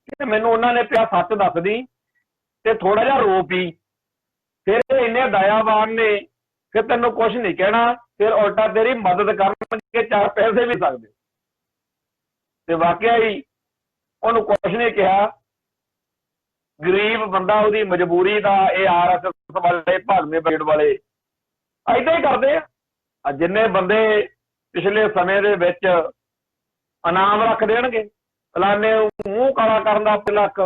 ਕਿ ਮੈਨੂੰ ਉਹਨਾਂ ਨੇ ਪਿਆ ਸੱਚ ਦੱਸਦੀ ਤੇ ਥੋੜਾ ਜਿਹਾ ਰੋ ਪੀ। ਫਿਰ ਇੰਨੇ ਦਇਆਵਾਨ ਨੇ ਕਿ ਤੈਨੂੰ ਕੁਛ ਨਹੀਂ ਕਹਿਣਾ, ਫਿਰ ਉਲਟਾ ਤੇਰੀ ਮਦਦ ਕਰਨਗੇ, 4 ਪੈਸੇ ਵੀ ਸਕਦੇ। ਤੇ ਵਾਕਿਆ ਹੀ ਉਹਨੂੰ ਕੁਛ ਨਹੀਂ ਕਿਹਾ। ਗਰੀਬ ਬੰਦਾ, ਉਹਦੀ ਮਜਬੂਰੀ ਦਾ ਇਹ RSS ਵਾਲੇ ਭਗਵੇਂ ਬ੍ਰਿਗੇਡ ਵਾਲੇ ਏਦਾਂ ਹੀ ਕਰਦੇ ਆ। ਜਿੰਨੇ ਬੰਦੇ ਪਿਛਲੇ ਸਮੇਂ ਦੇ ਵਿੱਚ ਇਨਾਮ ਰੱਖ ਦੇਣਗੇ, ਫਲਾਣੇ ਮੂੰਹ ਕਾਲਾ ਕਰਨ ਦਾ ਲੱਕ।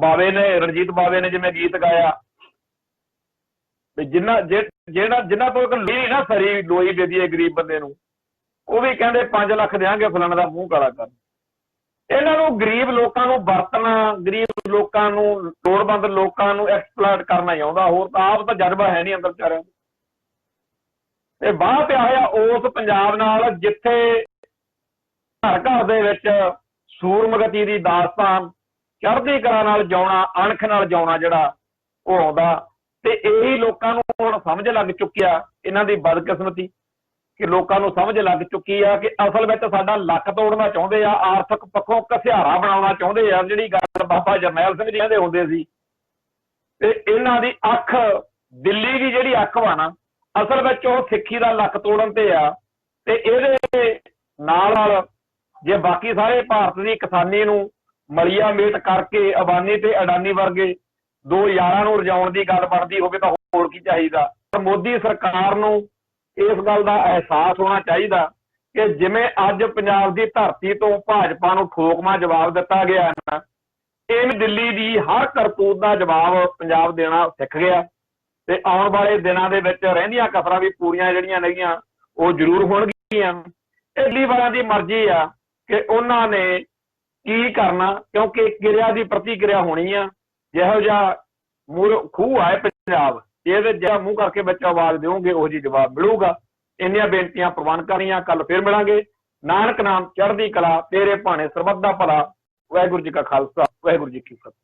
ਬਾਵੇ ਨੇ, ਰਣਜੀਤ ਬਾਵੇ ਨੇ ਜਿਵੇਂ ਗੀਤ ਗਾਇਆ ਵੀ ਜਿਨ੍ਹਾਂ ਤੋਂ ਇੱਕ ਲੋਈ ਨਾ ਸਰੀ ਲੋਈ ਦੇ ਦਈਏ ਗਰੀਬ ਬੰਦੇ ਨੂੰ, ਉਹ ਵੀ ਕਹਿੰਦੇ 5 ਲੱਖ ਦਿਆਂਗੇ ਫਲਾਣੇ ਦਾ ਮੂੰਹ ਕਾਲਾ ਕਰਨ। ਇਹਨਾਂ ਨੂੰ ਗਰੀਬ ਲੋਕਾਂ ਨੂੰ ਵਰਤਣਾ, ਗਰੀਬ ਲੋਕਾਂ ਨੂੰ, ਲੋੜਵੰਦ ਲੋਕਾਂ ਨੂੰ ਐਕਸਪਲੋਇਟ ਕਰਨਾ ਹੀ ਆਉਂਦਾ। ਹੋਰ ਤਾਂ ਆਪ ਤਾਂ ਜਜ਼ਬਾ ਹੈ ਨਹੀਂ ਅੰਦਰ ਵਿਚਾਰਿਆਂ ਨੂੰ। ਤੇ ਬਾਹ ਪਿਆ ਹੋਇਆ ਉਸ ਪੰਜਾਬ ਨਾਲ ਜਿੱਥੇ ਘਰ ਘਰ ਦੇ ਵਿੱਚ ਸੂਰਮਗਤੀ ਦੀ ਦਾਸਤਾਨ, ਚੜ੍ਹਦੀ ਕਲਾ ਨਾਲ ਜਿਉਣਾ, ਅਣਖ ਨਾਲ ਜਿਉਣਾ ਜਿਹੜਾ ਉਹ ਆਉਂਦਾ। ਤੇ ਇਹੀ ਲੋਕਾਂ ਨੂੰ ਹੁਣ ਸਮਝ ਲੱਗ ਚੁੱਕਿਆ, ਇਹਨਾਂ ਦੀ ਬਦਕਿਸਮਤੀ ਕਿ ਲੋਕਾਂ ਨੂੰ ਸਮਝ ਲੱਗ ਚੁੱਕੀ ਆ ਕਿ ਅਸਲ ਵਿੱਚ ਸਾਡਾ ਲੱਕ ਤੋੜਨਾ ਚਾਹੁੰਦੇ ਆ, ਆਰਥਿਕ ਪੱਖੋਂ ਘਸਿਆਰਾ ਬਣਾਉਣਾ ਚਾਹੁੰਦੇ ਆ। ਜਿਹੜੀ ਗੱਲ ਬਾਬਾ ਜਰਨੈਲ ਸਿੰਘ ਜੀ ਕਹਿੰਦੇ ਹੁੰਦੇ ਸੀ, ਤੇ ਇਹਨਾਂ ਦੀ ਅੱਖ, ਦਿੱਲੀ ਦੀ ਜਿਹੜੀ ਅੱਖ ਵਾ ਨਾ, ਅਸਲ ਵਿੱਚ ਉਹ ਸਿੱਖੀ ਦਾ ਲੱਕ ਤੋੜਨ ਤੇ ਆ। ਤੇ ਇਹਦੇ ਨਾਲ ਜੇ ਬਾਕੀ ਸਾਰੇ ਭਾਰਤ ਦੀ ਕਿਸਾਨੀ ਨੂੰ ਮਲੀਆ ਮੇਟ ਕਰਕੇ ਅਬਾਨੀ ਤੇ ਅਡਾਨੀ ਵਰਗੇ 2 ਯਾਰਾਂ ਨੂੰ ਰਜਾਉਣ ਦੀ ਗੱਲ ਬਣਦੀ ਹੋਵੇ ਤਾਂ ਹੋਰ ਕੀ ਚਾਹੀਦਾ। ਪਰ ਮੋਦੀ ਸਰਕਾਰ ਨੂੰ ਇਸ ਗੱਲ ਦਾ ਅਹਿਸਾਸ ਹੋਣਾ ਚਾਹੀਦਾ ਕਿ ਜਿਵੇਂ ਅੱਜ ਪੰਜਾਬ ਦੀ ਧਰਤੀ ਤੋਂ ਭਾਜਪਾ ਨੂੰ ਠੋਕਵਾਂ ਜਵਾਬ ਦਿੱਤਾ ਗਿਆ ਨਾ, ਇਹ ਦਿੱਲੀ ਦੀ ਹਰ ਕਰਤੂਤ ਦਾ ਜਵਾਬ ਪੰਜਾਬ ਦੇਣਾ ਸਿੱਖ ਗਿਆ। ਤੇ ਆਉਣ ਵਾਲੇ ਦਿਨਾਂ ਦੇ ਵਿੱਚ ਰਹਿੰਦੀਆਂ ਕਸਰਾਂ ਵੀ ਪੂਰੀਆਂ ਜਿਹੜੀਆਂ ਨੇਗੀਆਂ ਉਹ ਜ਼ਰੂਰ ਹੋਣਗੀਆਂ। ਦਿੱਲੀ ਵਾਲਿਆਂ ਦੀ ਮਰਜ਼ੀ ਆ ਕਿ ਉਹਨਾਂ ਨੇ ਕੀ ਕਰਨਾ, ਕਿਉਂਕਿ ਕਿਰਿਆ ਦੀ ਪ੍ਰਤੀਕਿਰਿਆ ਹੋਣੀ ਆ। ਜਿਹੋ ਜਿਹਾ ਖੂਹ ਆਏ ਪੰਜਾਬ, ਇਹਦੇ ਜਿਹੜਾ ਮੂੰਹ ਕਰਕੇ ਵਿੱਚ ਆਵਾਜ਼ ਦਿਓਗੇ ਉਹ ਜੀ ਜਵਾਬ ਮਿਲੂਗਾ। ਇੰਨੀਆਂ ਬੇਨਤੀਆਂ ਪ੍ਰਵਾਨ ਕਰੀਆਂ। ਕੱਲ ਫਿਰ ਮਿਲਾਂਗੇ। ਨਾਨਕ ਨਾਮ ਚੜ੍ਹਦੀ ਕਲਾ, ਤੇਰੇ ਭਾਣੇ ਸਰਬੱਤ ਦਾ ਭਲਾ। ਵਾਹਿਗੁਰੂ ਜੀ ਕਾ ਖਾਲਸਾ, ਵਾਹਿਗੁਰੂ ਜੀ ਕੀ ਫਤਿਹ।